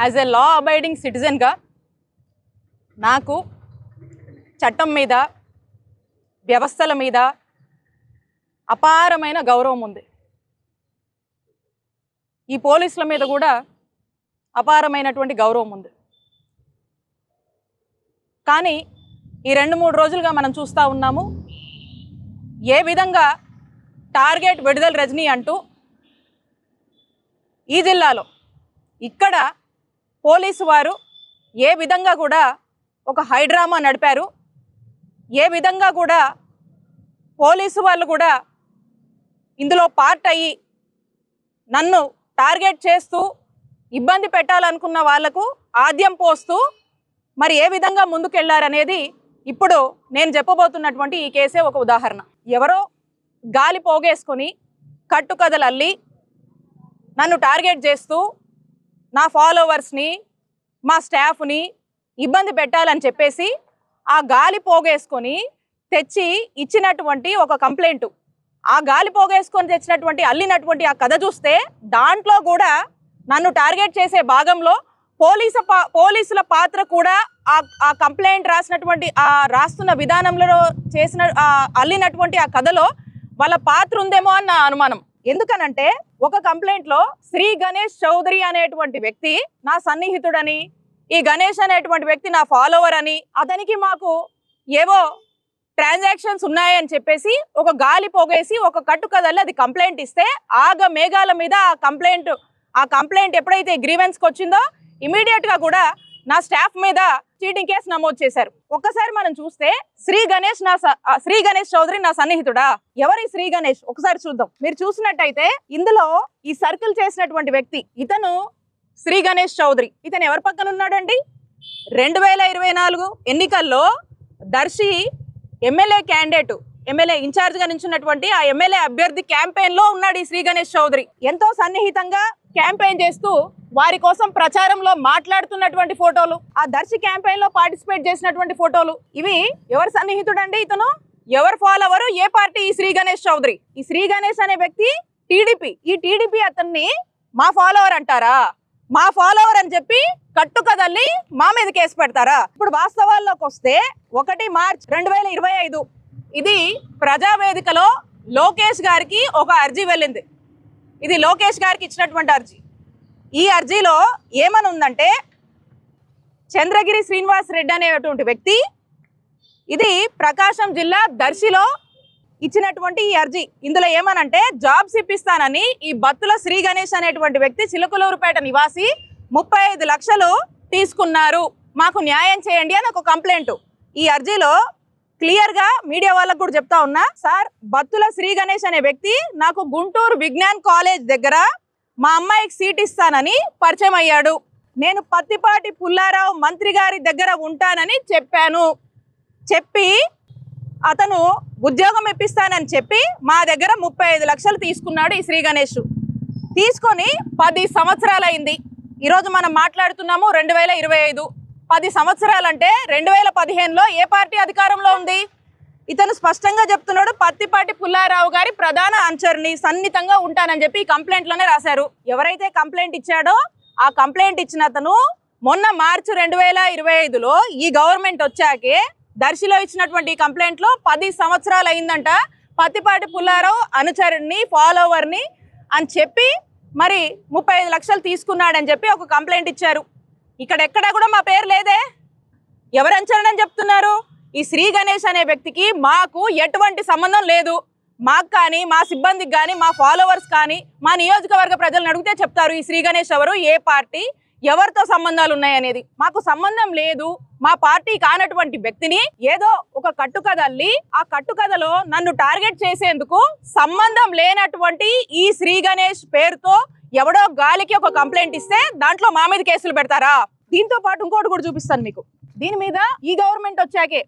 As a law abiding సిటిజన్గా నాకు చట్టం మీద, వ్యవస్థల మీద అపారమైన గౌరవం ఉంది. ఈ పోలీసుల మీద కూడా అపారమైనటువంటి గౌరవం ఉంది. కానీ ఈ 2-3 రోజులుగా మనం చూస్తూ ఉన్నాము, ఏ విధంగా టార్గెట్ విడుదల రజనీ అంటూ ఈ జిల్లాలో ఇక్కడ పోలీసు వారు ఏ విధంగా కూడా ఒక హైడ్రామా నడిపారు, ఏ విధంగా కూడా పోలీసు వాళ్ళు కూడా ఇందులో పార్ట్ అయ్యి నన్ను టార్గెట్ చేస్తూ ఇబ్బంది పెట్టాలనుకున్న వాళ్లకు ఆద్యం పోస్తూ మరి ఏ విధంగా ముందుకెళ్లారనేది ఇప్పుడు నేను చెప్పబోతున్నటువంటి ఈ కేసే ఒక ఉదాహరణ. ఎవరో గాలి పోగేసుకొని కట్టుకథలు అల్లి నన్ను టార్గెట్ చేస్తూ నా ఫాలోవర్స్ని, మా స్టాఫ్ని ఇబ్బంది పెట్టాలని చెప్పేసి ఆ గాలి పోగేసుకొని తెచ్చి ఇచ్చినటువంటి ఒక కంప్లైంట్, ఆ గాలి పోగేసుకొని తెచ్చినటువంటి అల్లినటువంటి ఆ కథ చూస్తే దాంట్లో కూడా నన్ను టార్గెట్ చేసే భాగంలో పోలీసుల పాత్ర కూడా ఆ కంప్లైంట్ రాసినటువంటి ఆ రాస్తున్న విధానంలో చేసిన అల్లినటువంటి ఆ కథలో వాళ్ళ పాత్ర ఉందేమో అని నా అనుమానం. ఎందుకనంటే ఒక కంప్లైంట్లో శ్రీ గణేష్ చౌదరి అనేటువంటి వ్యక్తి నా సన్నిహితుడని, ఈ గణేష్ అనేటువంటి వ్యక్తి నా ఫాలోవర్ అని, అతనికి మాకు ఏవో ట్రాన్సాక్షన్స్ ఉన్నాయని చెప్పేసి ఒక గాలి పోగేసి ఒక కట్టుకథల్లి అది కంప్లైంట్ ఇస్తే ఆగ మేఘాల మీద ఆ కంప్లైంట్ ఎప్పుడైతే గ్రీవెన్స్కి వచ్చిందో ఇమీడియట్గా కూడా నా స్టాఫ్ మీద చీటింగ్ కేసు నమోదు చేశారు. ఒక్కసారి మనం చూస్తే శ్రీ గణేష్ చౌదరి నా సన్నిహితుడా? ఎవరి శ్రీ గణేష్ ఒకసారి చూద్దాం. మీరు చూసినట్టయితే ఇందులో ఈ సర్కిల్ చేసినటువంటి వ్యక్తి ఇతను శ్రీ గణేష్ చౌదరి. ఇతను ఎవరి పక్కన ఉన్నాడండి? 2024 ఎన్నికల్లో దర్శి ఎమ్మెల్యే క్యాండిడేట్, ఎమ్మెల్యే ఇన్ఛార్జ్గా నించున్నటువంటి ఆ ఎమ్మెల్యే అభ్యర్థి క్యాంపెయిన్లో ఉన్నాడు ఈ శ్రీ గణేష్ చౌదరి. ఎంతో సన్నిహితంగా క్యాంపెయిన్ చేస్తూ వారి కోసం ప్రచారంలో మాట్లాడుతున్నటువంటి ఫోటోలు, ఆ దర్శి క్యాంపెయిన్లో పార్టిసిపేట్ చేసినటువంటి ఫోటోలు, ఇవి ఎవరు సన్నిహితుడండి? ఇతను ఎవరు ఫాలోవరు? ఏ పార్టీ? ఈ శ్రీ గణేష్ చౌదరి. ఈ శ్రీ గణేష్ అనే వ్యక్తి టీడీపీ. ఈ టీడీపీ అతన్ని మా ఫాలోవర్ అంటారా? మా ఫాలోవర్ అని చెప్పి కట్టుకదల్లి మా మీద కేసు పెడతారా? ఇప్పుడు వాస్తవాల్లోకి వస్తే 1 మార్చ్ 2025 ఇది ప్రజావేదికలో లోకేష్ గారికి ఒక అర్జీ వెళ్ళింది. ఇది లోకేష్ గారికి ఇచ్చినటువంటి అర్జీ. ఈ అర్జీలో ఏమని ఉందంటే, చంద్రగిరి శ్రీనివాస్ రెడ్డి అనేటువంటి వ్యక్తి, ఇది ప్రకాశం జిల్లా దర్శిలో ఇచ్చినటువంటి ఈ అర్జీ. ఇందులో ఏమనంటే, జాబ్స్ ఇప్పిస్తానని ఈ బత్తుల శ్రీ గణేష్ అనేటువంటి వ్యక్తి చిలకలూరుపేట నివాసి 35 లక్షలు తీసుకున్నారు, మాకు న్యాయం చేయండి అని ఒక కంప్లైంట్. ఈ అర్జీలో క్లియర్గా మీడియా వాళ్ళకు కూడా చెప్తా ఉన్నా, సార్ బత్తుల శ్రీ గణేష్ అనే వ్యక్తి నాకు గుంటూరు విజ్ఞాన్ కాలేజ్ దగ్గర మా అమ్మాయికి సీట్ ఇస్తానని పరిచయం అయ్యాడు. నేను పత్తిపాటి పుల్లారావు మంత్రి గారి దగ్గర ఉంటానని చెప్పి అతను ఉద్యోగం ఇప్పిస్తానని చెప్పి మా దగ్గర 35 లక్షలు తీసుకున్నాడు ఈ శ్రీ గణేష్. తీసుకొని 10 సంవత్సరాలైంది. ఈరోజు మనం మాట్లాడుతున్నాము 2025. 10 సంవత్సరాలంటే 2015లో ఏ పార్టీ అధికారంలో ఉంది? ఇతను స్పష్టంగా చెప్తున్నాడు, పత్తిపాటి పుల్లారావు గారి ప్రధాన అనుచరుని, సన్నిహితంగా ఉంటానని చెప్పి ఈ కంప్లైంట్లోనే రాశారు. ఎవరైతే కంప్లైంట్ ఇచ్చాడో ఆ కంప్లైంట్ ఇచ్చిన అతను మొన్న మార్చి 2025లో ఈ గవర్నమెంట్ వచ్చాకే దర్శిలో ఇచ్చినటువంటి ఈ కంప్లైంట్లో 10 సంవత్సరాలు అయిందంట పత్తిపాటి పుల్లారావు అనుచరుని, ఫాలోవర్ని అని చెప్పి మరి 35 లక్షలు తీసుకున్నాడని చెప్పి ఒక కంప్లైంట్ ఇచ్చారు. ఇక్కడెక్కడా కూడా మా పేరు లేదే. ఎవరు అనుచరుడని చెప్తున్నారు? ఈ శ్రీ గణేష్ అనే వ్యక్తికి మాకు ఎటువంటి సంబంధం లేదు. మాకు కానీ, మా సిబ్బందికి కానీ, మా ఫాలోవర్స్ కానీ, మా నియోజకవర్గ ప్రజలను అడిగితే చెప్తారు ఈ శ్రీ గణేష్ ఎవరు, ఏ పార్టీ, ఎవరితో సంబంధాలు ఉన్నాయనేది. మాకు సంబంధం లేదు. మా పార్టీ కానటువంటి వ్యక్తిని ఏదో ఒక కట్టుకథల్లి ఆ కట్టుకథలో నన్ను టార్గెట్ చేసేందుకు సంబంధం లేనటువంటి ఈ శ్రీ గణేష్ పేరుతో ఎవడో గాలికి ఒక కంప్లైంట్ ఇస్తే దాంట్లో మా మీద కేసులు పెడతారా? దీంతో పాటు ఇంకోటి కూడా చూపిస్తాను మీకు. దీని మీద ఈ గవర్నమెంట్ వచ్చాకే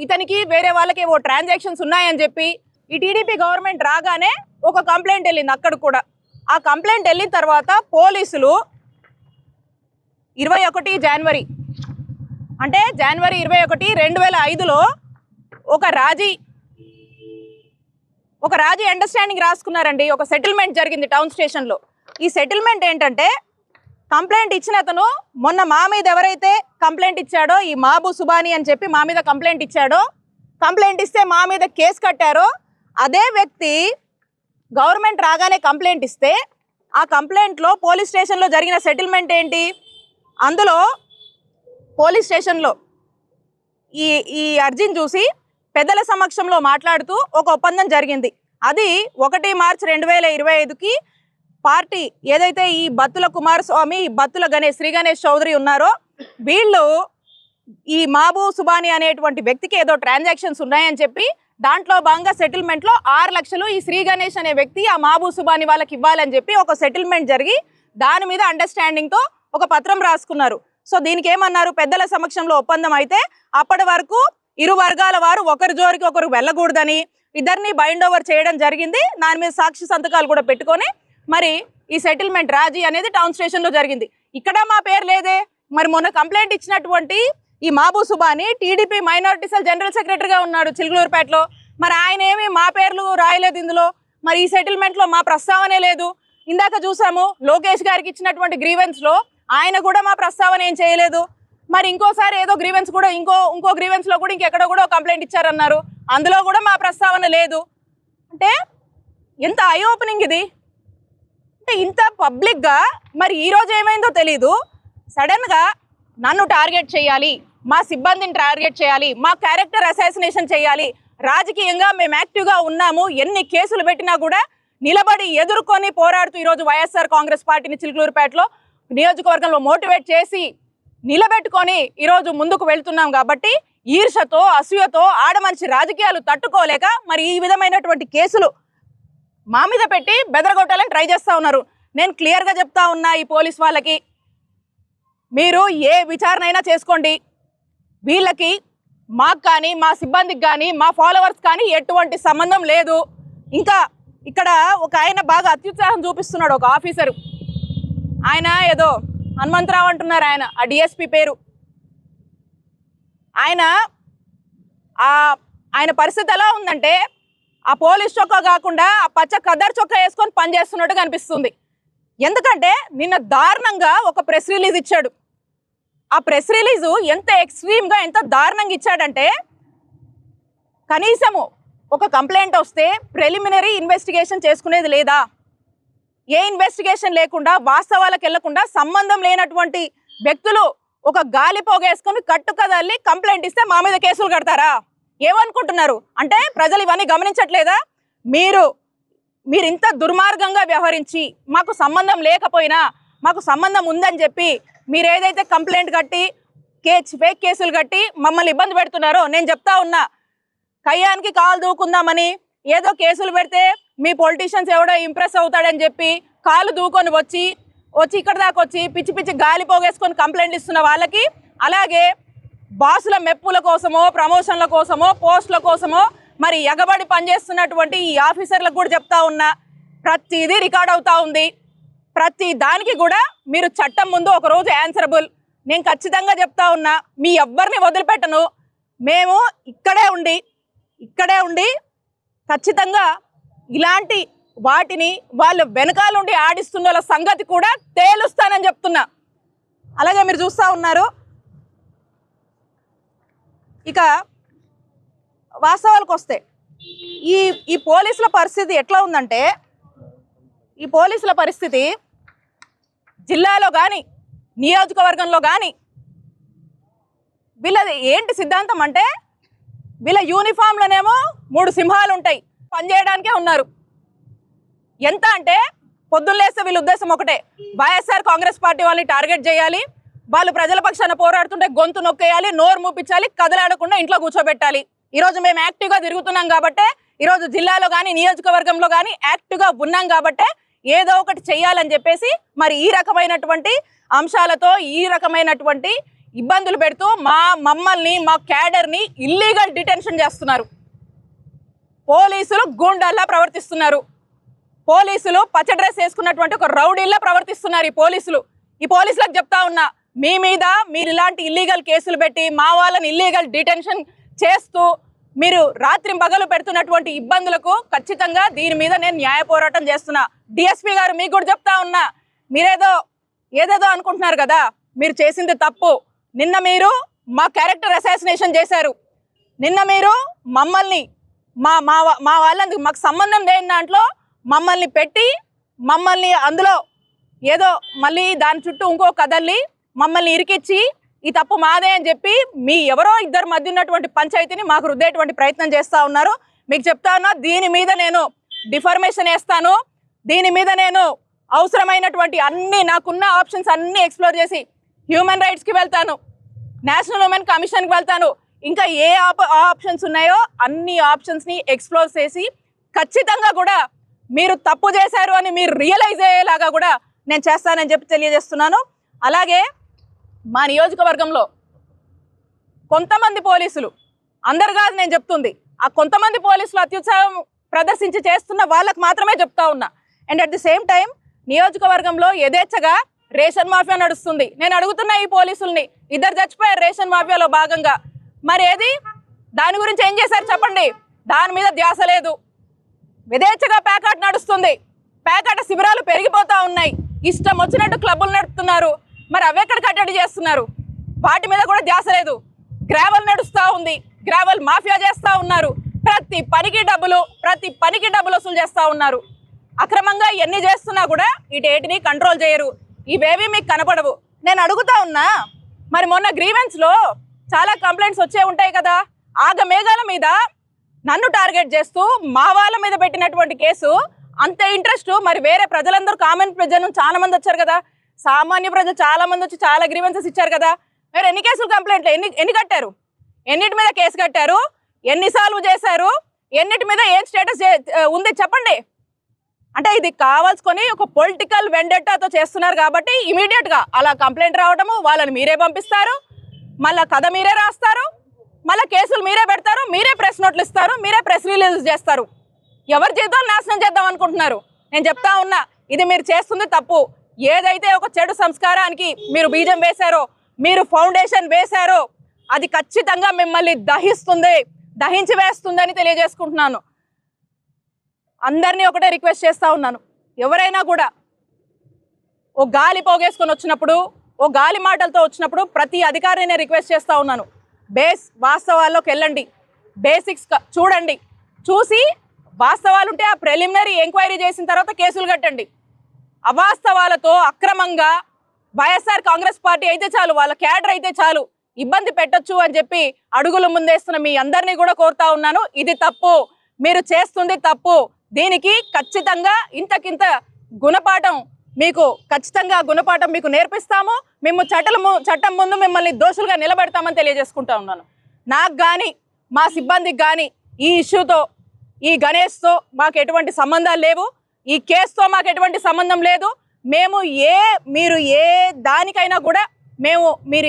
ఇతనికి వేరే వాళ్ళకి ఏవో ట్రాన్సాక్షన్స్ ఉన్నాయని చెప్పి ఈ టీడీపీ గవర్నమెంట్ రాగానే ఒక కంప్లైంట్ వెళ్ళింది అక్కడ కూడా. ఆ కంప్లైంట్ వెళ్ళిన తర్వాత పోలీసులు 21 జనవరి అంటే జనవరి 21, 2005లో ఒక రాజీ అండర్స్టాండింగ్ రాసుకున్నారండి. ఒక సెటిల్మెంట్ జరిగింది టౌన్ స్టేషన్లో. ఈ సెటిల్మెంట్ ఏంటంటే కంప్లైంట్ ఇచ్చిన అతను మొన్న మా మీద ఎవరైతే కంప్లైంట్ ఇచ్చాడో, ఈ మాబు సుబాని అని చెప్పి మా మీద కంప్లైంట్ ఇచ్చాడో, కంప్లైంట్ ఇస్తే మా మీద కేసు కట్టారో, అదే వ్యక్తి గవర్నమెంట్ రాగానే కంప్లైంట్ ఇస్తే ఆ కంప్లైంట్లో పోలీస్ స్టేషన్లో జరిగిన సెటిల్మెంట్ ఏంటి? అందులో పోలీస్ స్టేషన్లో ఈ అర్జీని చూసి పెద్దల సమక్షంలో మాట్లాడుతూ ఒక ఒప్పందం జరిగింది. అది 1 మార్చి 2025కి పార్టీ ఏదైతే ఈ బత్తుల కుమారస్వామి, బత్తుల శ్రీ గణేష్ చౌదరి ఉన్నారో, వీళ్ళు ఈ మాబు సుబాని అనేటువంటి వ్యక్తికి ఏదో ట్రాన్సాక్షన్స్ ఉన్నాయని చెప్పి దాంట్లో భాగంగా సెటిల్మెంట్లో 6 లక్షలు ఈ శ్రీ గణేష్ అనే వ్యక్తి ఆ మాబు సుబాని వాళ్ళకి ఇవ్వాలని చెప్పి ఒక సెటిల్మెంట్ జరిగి దాని మీద అండర్స్టాండింగ్తో ఒక పత్రం రాసుకున్నారు. సో దీనికి ఏమన్నారు? పెద్దల సమక్షంలో ఒప్పందం అయితే అప్పటి వరకు ఇరు వర్గాల వారు ఒకరి జోరికి ఒకరు వెళ్ళకూడదని ఇద్దరిని బైండ్ ఓవర్ చేయడం జరిగింది. దాని మీద సాక్షి సంతకాలు కూడా పెట్టుకొని మరి ఈ సెటిల్మెంట్ రాజీ అనేది టౌన్ స్టేషన్లో జరిగింది. ఇక్కడ మా పేరు లేదే. మరి మొన్న కంప్లైంట్ ఇచ్చినటువంటి ఈ Mabu Subani TDP minority cell general సెక్రటరీగా ఉన్నాడు చిలుకలూరుపేటలో. మరి ఆయన ఏమి మా పేర్లు రాయలేదు ఇందులో. మరి ఈ సెటిల్మెంట్లో మా ప్రస్తావనే లేదు. ఇందాక చూసాము లోకేష్ గారికి ఇచ్చినటువంటి గ్రీవెన్స్లో ఆయన కూడా మా ప్రస్తావన ఏం చేయలేదు. మరి ఇంకోసారి ఏదో గ్రీవెన్స్ కూడా ఇంకో గ్రీవెన్స్లో కూడా ఇంకెక్కడ కూడా కంప్లైంట్ ఇచ్చారన్నారు, అందులో కూడా మా ప్రస్తావన లేదు. అంటే ఎంత ఐ ఓపెనింగ్ ఇది. అంటే ఇంత పబ్లిక్గా మరి ఈరోజు ఏమైందో తెలీదు. సడన్గా నన్ను టార్గెట్ చేయాలి, మా సిబ్బందిని టార్గెట్ చేయాలి, మా క్యారెక్టర్ అసాసినేషన్ చేయాలి, రాజకీయంగా మేము యాక్టివ్గా ఉన్నాము, ఎన్ని కేసులు పెట్టినా కూడా నిలబడి ఎదుర్కొని పోరాడుతూ ఈరోజు వైఎస్ఆర్ కాంగ్రెస్ పార్టీని చిలుకలూరుపేటలో నియోజకవర్గంలో మోటివేట్ చేసి నిలబెట్టుకొని ఈరోజు ముందుకు వెళ్తున్నాం. కాబట్టి ఈర్షతో అసూయతో ఆడమనిషి రాజకీయాలు తట్టుకోలేక మరి ఈ విధమైనటువంటి కేసులు మా మీద పెట్టి బెదరగొట్టాలని ట్రై చేస్తూ ఉన్నారు. నేను క్లియర్గా చెప్తా ఉన్నా ఈ పోలీస్ వాళ్ళకి, మీరు ఏ విచారణ అయినా చేసుకోండి, వీళ్ళకి మాకు కానీ మా సిబ్బందికి కానీ మా ఫాలోవర్స్ కానీ ఎటువంటి సంబంధం లేదు. ఇంకా ఇక్కడ ఒక ఆయన బాగా అత్యుత్సాహం చూపిస్తున్నాడు, ఒక ఆఫీసరు. ఆయన ఏదో హనుమంతరావు అంటున్నారు, ఆయన ఆ డిఎస్పీ పేరు. ఆయన పరిస్థితి ఎలా ఉందంటే ఆ పోలీస్ చొక్కా కాకుండా ఆ పచ్చ కదర్ చొక్కా వేసుకొని పనిచేస్తున్నట్టు కనిపిస్తుంది. ఎందుకంటే నిన్న దారుణంగా ఒక ప్రెస్ రిలీజ్ ఇచ్చాడు. ఆ ప్రెస్ రిలీజు ఎంత ఎక్స్ట్రీమ్గా ఎంత దారుణంగా ఇచ్చాడంటే, కనీసము ఒక కంప్లైంట్ వస్తే ప్రిలిమినరీ ఇన్వెస్టిగేషన్ చేసుకునేది లేదా? ఏ ఇన్వెస్టిగేషన్ లేకుండా వాస్తవాలకు వెళ్లకుండా సంబంధం లేనటువంటి వ్యక్తులు ఒక గాలి పోగేసుకొని కట్టుకదల్లి కంప్లైంట్ ఇస్తే మా మీద కేసులు కడతారా? ఏమనుకుంటున్నారు? అంటే ప్రజలు ఇవన్నీ గమనించట్లేదా? మీరు ఇంత దుర్మార్గంగా వ్యవహరించి మాకు సంబంధం లేకపోయినా మాకు సంబంధం ఉందని చెప్పి మీరు ఏదైతే కంప్లైంట్ కట్టి ఫేక్ కేసులు కట్టి మమ్మల్ని ఇబ్బంది పెడుతున్నారో, నేను చెప్తా ఉన్నా, కయ్యానికి కాలు దూకుందామని ఏదో కేసులు పెడితే మీ పొలిటీషియన్స్ ఎవడో ఇంప్రెస్ అవుతాడని చెప్పి కాలు దూకొని వచ్చి ఇక్కడ దాకా వచ్చి పిచ్చి పిచ్చి గాలి పోగేసుకొని కంప్లైంట్లు ఇస్తున్న వాళ్ళకి, అలాగే బాసుల మెప్పుల కోసమో ప్రమోషన్ల కోసమో పోస్టుల కోసమో మరి ఎగబడి పనిచేస్తున్నటువంటి ఈ ఆఫీసర్లకు కూడా చెప్తా ఉన్నా, ప్రతిదీ రికార్డ్ అవుతా ఉంది. ప్రతి దానికి కూడా మీరు చట్టం ముందు ఒకరోజు ఆన్సరబుల్. నేను ఖచ్చితంగా చెప్తా ఉన్నా, మీ ఎవ్వరిని వదిలిపెట్టను. మేము ఇక్కడే ఉండి ఖచ్చితంగా ఇలాంటి వాటిని వాళ్ళ వెనకాలండి ఆడిస్తున్న వాళ్ళ సంగతి కూడా తేలుస్తానని చెప్తున్నా. అలాగే మీరు చూస్తూ ఉన్నారు, ఇక వాస్తవాలకు వస్తే ఈ పోలీసుల పరిస్థితి ఎట్లా ఉందంటే, ఈ పోలీసుల పరిస్థితి జిల్లాలో కానీ నియోజకవర్గంలో కానీ వీళ్ళది ఏంటి సిద్ధాంతం అంటే, వీళ్ళ యూనిఫామ్లోనేమో 3 సింహాలు ఉంటాయి, పనిచేయడానికే ఉన్నారు. ఎంత అంటే పొద్దున్నేస్తే వీళ్ళ ఉద్దేశం ఒకటే, వైఎస్ఆర్ కాంగ్రెస్ పార్టీ వాళ్ళని టార్గెట్ చేయాలి, వాళ్ళు ప్రజల పక్షాన పోరాడుతుంటే గొంతు నొక్కేయాలి, నోరు మూపించాలి, కదలాడకుండా ఇంట్లో కూర్చోబెట్టాలి. ఈరోజు మేము యాక్టివ్గా తిరుగుతున్నాం కాబట్టే, ఈరోజు జిల్లాలో కానీ నియోజకవర్గంలో కానీ యాక్టివ్గా ఉన్నాం కాబట్టే ఏదో ఒకటి చెయ్యాలని చెప్పేసి మరి ఈ రకమైనటువంటి అంశాలతో ఈ రకమైనటువంటి ఇబ్బందులు పెడుతూ మమ్మల్ని మా క్యాడర్ని ఇల్లీగల్ డిటెన్షన్ చేస్తున్నారు. పోలీసులు గూండాల్లా ప్రవర్తిస్తున్నారు. పోలీసులు పచ్చ డ్రెస్ వేసుకున్నటువంటి ఒక రౌడీల్లా ప్రవర్తిస్తున్నారు. ఈ పోలీసులకు చెప్తా ఉన్నా, మీ మీద మీరు ఇలాంటి ఇల్లీగల్ కేసులు పెట్టి మా వాళ్ళని ఇల్లీగల్ డిటెన్షన్ చేస్తూ మీరు రాత్రి పగలు పెడుతున్నటువంటి ఇబ్బందులకు ఖచ్చితంగా దీని మీద నేను న్యాయ పోరాటం చేస్తున్నా. డిఎస్పీ గారు మీకు కూడా చెప్తా ఉన్నా, మీరేదో ఏదేదో అనుకుంటున్నారు కదా, మీరు చేసింది తప్పు. నిన్న మీరు మా క్యారెక్టర్ అసాసినేషన్ చేశారు. నిన్న మీరు మమ్మల్ని మా మా మా వాళ్ళందుకు మాకు సంబంధం లేని దాంట్లో మమ్మల్ని పెట్టి మమ్మల్ని అందులో ఏదో మళ్ళీ దాని చుట్టూ ఇంకో కథల్ని మమ్మల్ని ఇరికిచ్చి ఈ తప్పు మాదే అని చెప్పి మీ ఎవరో ఇద్దరు మధ్య ఉన్నటువంటి పంచాయతీని మాకు రుద్దేటువంటి ప్రయత్నం చేస్తూ ఉన్నారు. మీకు చెప్తా ఉన్నా, దీని మీద నేను డిఫర్మేషన్ వేస్తాను. దీని మీద నేను అవసరమైనటువంటి అన్ని నాకున్న ఆప్షన్స్ అన్నీ ఎక్స్ప్లోర్ చేసి హ్యూమన్ రైట్స్కి వెళ్తాను, నేషనల్ ఉమెన్ కమిషన్కి వెళ్తాను. ఇంకా ఏ ఆప్షన్స్ ఉన్నాయో అన్ని ఆప్షన్స్ని ఎక్స్ప్లోర్ చేసి ఖచ్చితంగా కూడా మీరు తప్పు చేశారు అని మీరు రియలైజ్ అయ్యేలాగా కూడా నేను చేస్తానని చెప్పి తెలియజేస్తున్నాను. అలాగే మా నియోజకవర్గంలో కొంతమంది పోలీసులు, అందరు కాదు నేను చెప్తుంది, ఆ కొంతమంది పోలీసులు అత్యుత్సాహం ప్రదర్శించి చేస్తున్న వాళ్ళకు మాత్రమే చెప్తా ఉన్నా. And at the same time నియోజకవర్గంలో యథేచ్ఛగా రేషన్ మాఫియా నడుస్తుంది. నేను అడుగుతున్నా ఈ పోలీసుల్ని, ఇద్దరు చచ్చిపోయారు రేషన్ మాఫియాలో భాగంగా, మరి ఏది దాని గురించి ఏం చేశారు చెప్పండి? దాని మీద ధ్యాస లేదు. యథేచ్ఛగా పేకాట నడుస్తుంది, పేకాట శిబిరాలు పెరిగిపోతూ ఉన్నాయి, ఇష్టం వచ్చినట్టు క్లబ్బులు నడుపుతున్నారు. మరి అవెక్కడ కట్టడి చేస్తున్నారు? వాటి మీద కూడా ధ్యాస లేదు. గ్రావెల్ నడుస్తూ ఉంది, గ్రావెల్ మాఫియా చేస్తూ ఉన్నారు. ప్రతి పనికి డబ్బులు వసూలు చేస్తూ ఉన్నారు. అక్రమంగా ఎన్ని చేస్తున్నా కూడా వీటేటిని కంట్రోల్ చేయరు. ఇవేవి మీకు కనపడవు. నేను అడుగుతా ఉన్నా, మరి మొన్న గ్రీవెన్స్లో చాలా కంప్లైంట్స్ వచ్చే ఉంటాయి కదా, ఆగమేఘాల మీద నన్ను టార్గెట్ చేస్తూ మా వాళ్ళ మీద పెట్టినటువంటి కేసు అంత ఇంట్రెస్ట్ మరి వేరే ప్రజలందరూ కామన్ ప్రజలు చాలా మంది వచ్చారు కదా, సామాన్య ప్రజలు చాలా మంది వచ్చి చాలా గ్రీవెన్సెస్ ఇచ్చారు కదా. మీరు ఎన్ని కేసులు కంప్లైంట్లు ఎన్ని కట్టారు? ఎన్నిటి మీద కేసు కట్టారు? ఎన్ని సాల్వ్ చేశారు? ఎన్నిటి మీద ఏం స్టేటస్ ఉంది చెప్పండి. అంటే ఇది కావాల్సుకొని ఒక పొలిటికల్ వెండెట్టాతో చేస్తున్నారు కాబట్టి ఇమీడియట్గా అలా కంప్లైంట్ రావడము, వాళ్ళని మీరే పంపిస్తారు, మళ్ళీ కథ మీరే రాస్తారు, మళ్ళీ కేసులు మీరే పెడతారు, మీరే ప్రెస్ నోట్లు ఇస్తారు, మీరే ప్రెస్ రిలీజ్ చేస్తారు. ఎవరి జీవితాలు నాశనం చేద్దాం అనుకుంటున్నారు? నేను చెప్తా ఉన్నా, ఇది మీరు చేస్తుంది తప్పు. ఏదైతే ఒక చెడు సంస్కారానికి మీరు బీజం వేశారో, మీరు ఫౌండేషన్ వేశారో, అది ఖచ్చితంగా మిమ్మల్ని దహించి వేస్తుందని తెలియజేసుకుంటున్నాను. అందరినీ ఒకటే రిక్వెస్ట్ చేస్తూ ఉన్నాను, ఎవరైనా కూడా ఓ గాలి పోగేసుకొని వచ్చినప్పుడు, ఓ గాలి మాటలతో వచ్చినప్పుడు ప్రతి అధికారిని రిక్వెస్ట్ చేస్తూ ఉన్నాను, వాస్తవాల్లోకి వెళ్ళండి, బేసిక్స్ చూడండి, చూసి వాస్తవాలు ఉంటే ఆ ప్రిలిమినరీ ఎంక్వైరీ చేసిన తర్వాత కేసులు కట్టండి. అవాస్తవాలతో అక్రమంగా వైఎస్ఆర్ కాంగ్రెస్ పార్టీ అయితే చాలు, వాళ్ళ క్యాడర్ అయితే చాలు, ఇబ్బంది పెట్టొచ్చు అని చెప్పి అడుగులు ముందేస్తున్న మీ అందరినీ కూడా కోరుతా ఉన్నాను. ఇది తప్పు, మీరు చేస్తుంది తప్పు. దీనికి ఖచ్చితంగా ఇంతకింత గుణపాఠం మీకు నేర్పిస్తాము. మేము చట్టం ముందు మిమ్మల్ని దోషులుగా నిలబెడతామని తెలియజేసుకుంటా ఉన్నాను. నాకు కానీ మా సిబ్బందికి కానీ ఈ ఇష్యూతో, ఈ గణేష్తో మాకు ఎటువంటి సంబంధాలు లేవు, ఈ కేసుతో మాకు ఎటువంటి సంబంధం లేదు. మీరు ఏ దానికైనా కూడా మీరు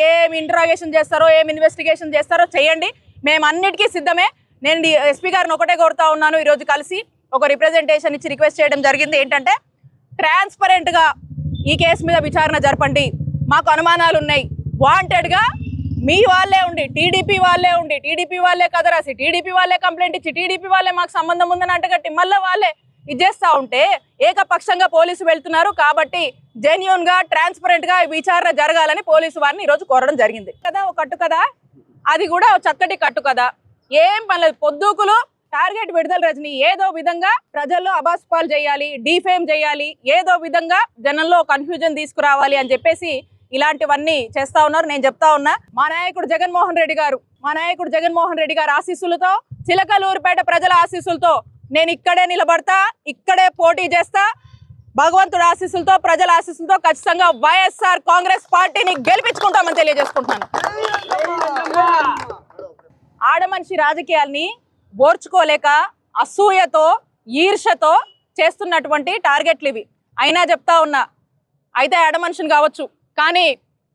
ఏం ఇంట్రాగేషన్ చేస్తారో, ఏం ఇన్వెస్టిగేషన్ చేస్తారో చేయండి, మేము అన్నిటికీ సిద్ధమే. నేను ఎస్పీ గారిని ఒకటే కోరుతా ఉన్నాను, ఈరోజు కలిసి ఒక రిప్రజెంటేషన్ ఇచ్చి రిక్వెస్ట్ చేయడం జరిగింది. ఏంటంటే ట్రాన్స్పరెంట్గా ఈ కేసు మీద విచారణ జరపండి. మాకు అనుమానాలు ఉన్నాయి. వాంటెడ్గా మీ వాళ్ళే ఉండి, టీడీపీ వాళ్ళే కథ రాసి, టీడీపీ వాళ్ళే కంప్లైంట్ ఇచ్చి, టీడీపీ వాళ్ళే మాకు సంబంధం ఉందని అంటగట్టి మళ్ళీ వాళ్ళే ఇది చేస్తూ ఉంటే ఏకపక్షంగా పోలీసు వెళ్తున్నారు. కాబట్టి జెన్యూన్గా, ట్రాన్స్పరెంట్గా విచారణ జరగాలని పోలీసు వారిని ఈరోజు కోరడం జరిగింది కదా. ఒక కట్టు కదా, అది కూడా చక్కటి కట్టు కదా, ఏం పర్లేదు. పొద్దుకులు టార్గెట్ విడుదల రజని ఏదో విధంగా ప్రజల్లో అబాస్పాలు చేయాలి, డీఫేమ్ చేయాలి, ఏదో విధంగా జనంలో కన్ఫ్యూజన్ తీసుకురావాలి అని చెప్పేసి ఇలాంటివన్నీ చేస్తా ఉన్నారు. నేను చెప్తా ఉన్నా, మా నాయకుడు జగన్మోహన్ రెడ్డి గారు ఆశీస్సులతో, చిలకలూరుపేట ప్రజల ఆశీస్సులతో నేను ఇక్కడే నిలబడతా, ఇక్కడే పోటీ చేస్తా. భగవంతుడు ఆశీస్సులతో, ప్రజల ఆశీస్సులతో ఖచ్చితంగా వైఎస్ఆర్ కాంగ్రెస్ పార్టీని గెలిపించుకుంటామని తెలియజేసుకుంటున్నాను. ఆడమనిషి రాజకీయాల్ని ఓర్చుకోలేక అసూయతో, ఈర్షతో చేస్తున్నటువంటి టార్గెట్లు ఇవి. అయినా చెప్తా ఉన్నా, అయితే ఆడమనిషిని కావచ్చు, కానీ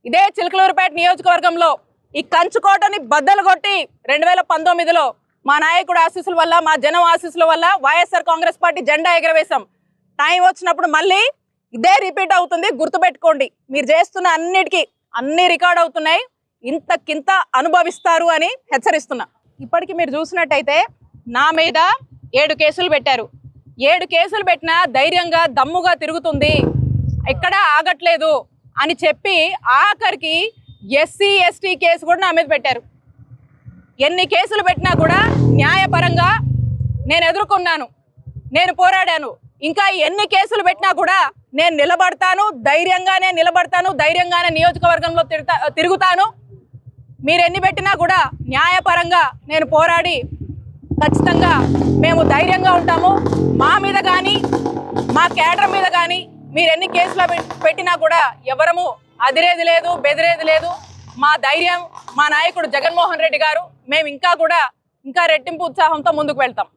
ఇదే చిలకలూరుపేట నియోజకవర్గంలో ఈ కంచుకోటని బద్దలు కొట్టి 2019లో మా నాయకుడు ఆశీస్సుల వల్ల, మా జనం ఆశీస్సుల వల్ల వైఎస్ఆర్ కాంగ్రెస్ పార్టీ జెండా ఎగరవేశాం. టైం వచ్చినప్పుడు మళ్ళీ ఇదే రిపీట్ అవుతుంది, గుర్తుపెట్టుకోండి. మీరు చేస్తున్న అన్నిటికీ అన్ని రికార్డ్ అవుతున్నాయి, ఇంతకింత అనుభవిస్తారు అని హెచ్చరిస్తున్నా. ఇప్పటికీ మీరు చూసినట్టయితే నా మీద 7 కేసులు పెట్టారు. 7 కేసులు పెట్టినా ధైర్యంగా, దమ్ముగా తిరుగుతుంది. ఎక్కడా ఆగట్లేదు అని చెప్పి ఆఖరికి ఎస్సీ ఎస్టీ కేసు కూడా నా మీద పెట్టారు. ఎన్ని కేసులు పెట్టినా కూడా న్యాయపరంగా నేను ఎదుర్కొన్నాను, నేను పోరాడాను. ఇంకా ఎన్ని కేసులు పెట్టినా కూడా నేను నిలబడతాను, ధైర్యంగానే నిలబడతాను, ధైర్యంగానే నియోజకవర్గంలో తిరుగుతాను. మీరు ఎన్ని పెట్టినా కూడా న్యాయపరంగా నేను పోరాడి ఖచ్చితంగా మేము ధైర్యంగా ఉంటాము. మా మీద కానీ మా కేడర్ మీద కానీ మీరు ఎన్ని కేసులు పెట్టినా కూడా ఎవరము అదిరేది లేదు, బెదిరేది లేదు. మా ధైర్యం మా నాయకుడు జగన్మోహన్ రెడ్డి గారు. మేము ఇంకా రెట్టింపు ఉత్సాహంతో ముందుకు వెళ్తాం.